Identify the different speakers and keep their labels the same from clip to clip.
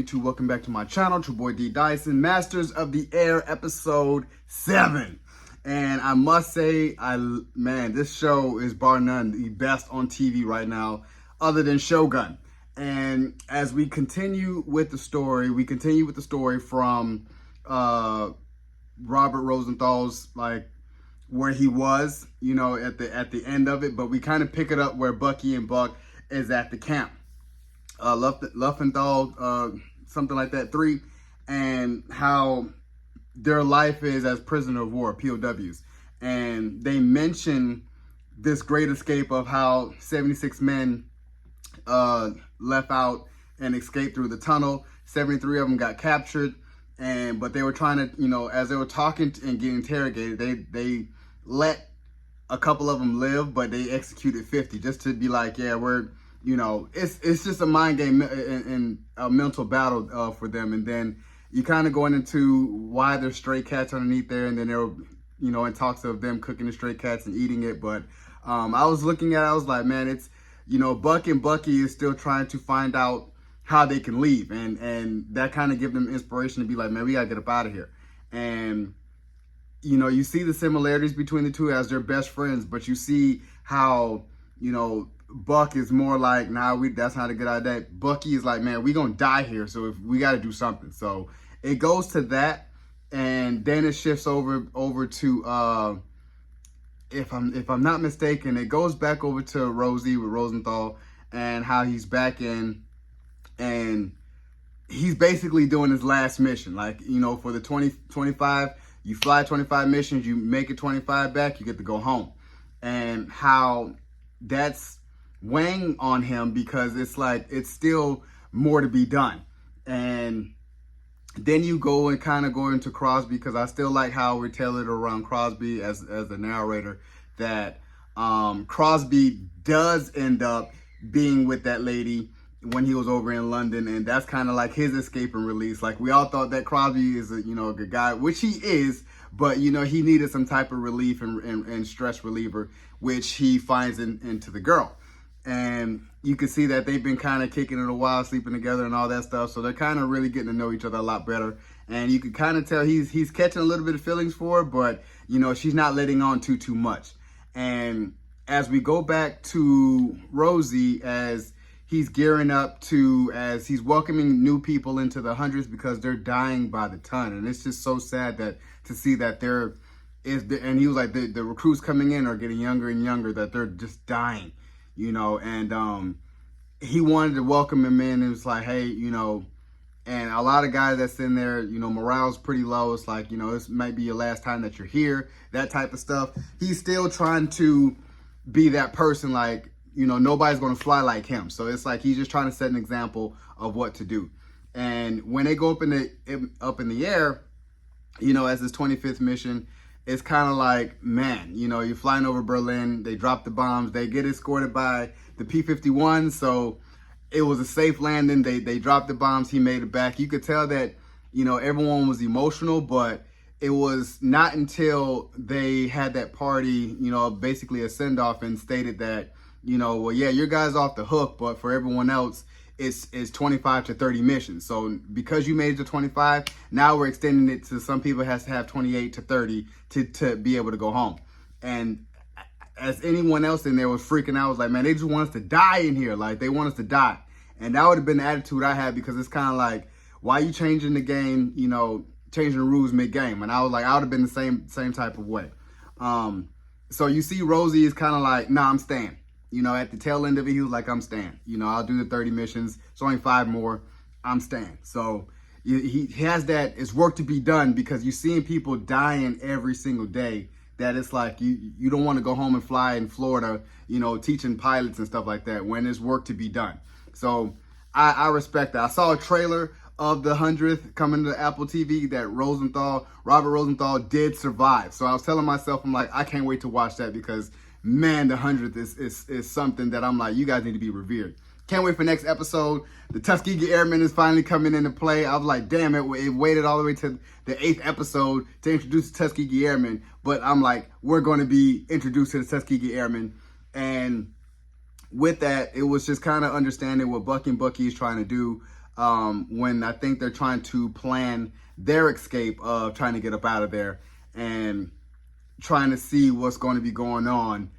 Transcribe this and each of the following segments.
Speaker 1: YouTube? Welcome back to my channel. It's your boy D Dyson, Masters of the Air, episode 7. And I must say, man, this show is bar none the best on TV right now, other than Shogun. And as we continue with the story, from Robert Rosenthal's, like, where he was, you know, at the end of it, but we kind of pick it up where Bucky and Buck is at the camp. Luffenthal, something like that, 3, and how their life is as prisoner of war, POWs. And they mention this great escape of how 76 men left out and escaped through the tunnel. 73 of them got captured, but they were trying to, you know, as they were talking and getting interrogated, they let a couple of them live, but they executed 50 just to be like, yeah, we're, you know, it's just a mind game and a mental battle for them. And then you kind of going into why there's stray cats underneath there, and then there were, you know, and talks of them cooking the stray cats and eating it. But I was looking at it, I was like, man, it's, you know, Buck and Bucky is still trying to find out how they can leave, and that kind of give them inspiration to be like, man, we gotta get up out of here. And you know, you see the similarities between the two as they're best friends, but you see how, you know, Buck is more like, nah, that's not a good idea. Bucky is like, man, we gonna die here, so if we got to do something. So it goes to that, and then it shifts over to if I'm not mistaken, it goes back over to Rosie with Rosenthal and how he's back in, and he's basically doing his last mission. Like, you know, for the 25, you fly 25 missions, you make it 25 back, you get to go home. And how that's weighing on him, because it's like, it's still more to be done. And then you go and kind of go into Crosby, because I still like how we tailored around Crosby as the narrator, that Crosby does end up being with that lady when he was over in London, and that's kind of like his escape and release. Like, we all thought that Crosby is a, you know, a good guy, which he is, but, you know, he needed some type of relief and stress reliever, which he finds into the girl. And you can see that they've been kind of kicking it a while, sleeping together and all that stuff. So they're kind of really getting to know each other a lot better. And you can kind of tell he's catching a little bit of feelings for her, but, you know, she's not letting on too much. And as we go back to Rosie, as he's gearing up to, as he's welcoming new people into the hundreds, because they're dying by the ton. And it's just so sad that to see that and he was like, the recruits coming in are getting younger and younger, that they're just dying. You know, and he wanted to welcome him in, and it was like, hey, you know, and a lot of guys that's in there, you know, morale's pretty low. It's like, you know, this might be your last time that you're here, that type of stuff. He's still trying to be that person, like, you know, nobody's going to fly like him. So it's like he's just trying to set an example of what to do. And when they go up in the air, you know, as his 25th mission, it's kind of like, man, you know, you're flying over Berlin, they drop the bombs, they get escorted by the P-51, so it was a safe landing. They dropped the bombs, he made it back. You could tell that, you know, everyone was emotional, but it was not until they had that party, you know, basically a send-off, and stated that, you know, well, yeah, your guy's off the hook, but for everyone else, it's 25 to 30 missions. So because you made it to 25, now we're extending it to, some people has to have 28 to 30 to be able to go home. And as anyone else in there was freaking out, I was like, man, they just want us to die in here. Like, they want us to die. And that would have been the attitude I had, because it's kind of like, why are you changing the game, you know, changing the rules mid-game? And I was like, I would have been the same type of way. So you see Rosie is kind of like, nah, I'm staying. You know, at the tail end of it, he was like, I'm staying. You know, I'll do the 30 missions. It's only 5 more. I'm staying. So he has that, it's work to be done, because you're seeing people dying every single day, that it's like you don't want to go home and fly in Florida, you know, teaching pilots and stuff like that, when there's work to be done. So I respect that. I saw a trailer of the 100th coming to Apple TV that Robert Rosenthal did survive. So I was telling myself, I'm like, I can't wait to watch that, because man, the 100th is something that I'm like, you guys need to be revered. Can't wait for next episode. The Tuskegee Airmen is finally coming into play. I was like, damn it, it waited all the way to the 8th episode to introduce the Tuskegee Airmen. But I'm like, we're going to be introduced to the Tuskegee Airmen. And with that, it was just kind of understanding what Bucky and Bucky is trying to do. when I think they're trying to plan their escape of trying to get up out of there and trying to see what's going to be going on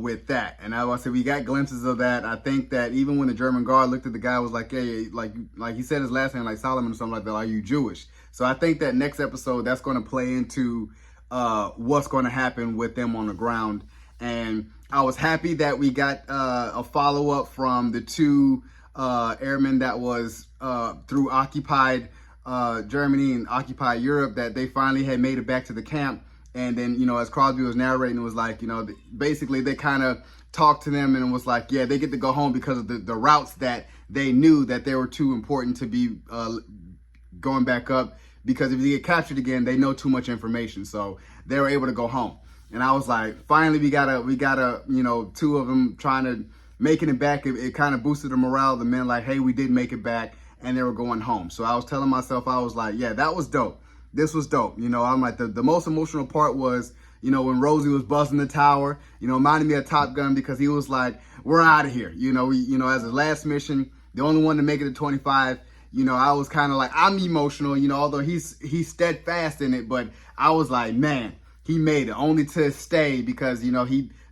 Speaker 1: with that. And I was say we got glimpses of that. I think that even when the German guard looked at the guy, was like, hey, like he said his last name, like Solomon or something like that, are you Jewish? So I think that next episode, that's going to play into what's going to happen with them on the ground. And I was happy that we got a follow-up from the two airmen that was through occupied Germany and occupied Europe, that they finally had made it back to the camp. And then, you know, as Crosby was narrating, it was like, you know, basically they kind of talked to them and it was like, yeah, they get to go home because of the routes that they knew that they were too important to be going back up, because if they get captured again, they know too much information. So they were able to go home. And I was like, finally, we got a, you know, two of them trying to making it back. It kind of boosted the morale of the men, like, hey, we did make it back, and they were going home. So I was telling myself, I was like, yeah, that was dope. This was dope. You know, I'm like, the most emotional part was, you know, when Rosie was buzzing the tower, you know, reminded me of Top Gun, because he was like, we're out of here. You know, as his last mission, the only one to make it to 25, you know, I was kind of like, I'm emotional, you know, although he's steadfast in it, but I was like, man, he made it, only to stay because, you know,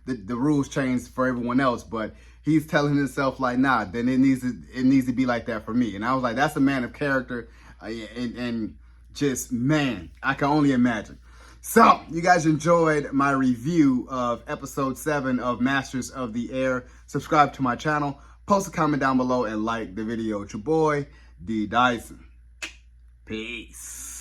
Speaker 1: the rules changed for everyone else, but he's telling himself like, nah, then it needs to be like that for me. And I was like, that's a man of character, and just, man, I can only imagine. So you guys enjoyed my review of episode 7 of Masters of the Air. Subscribe to my channel, post a comment down below, and like the video. It's your boy, D. Dyson. Peace.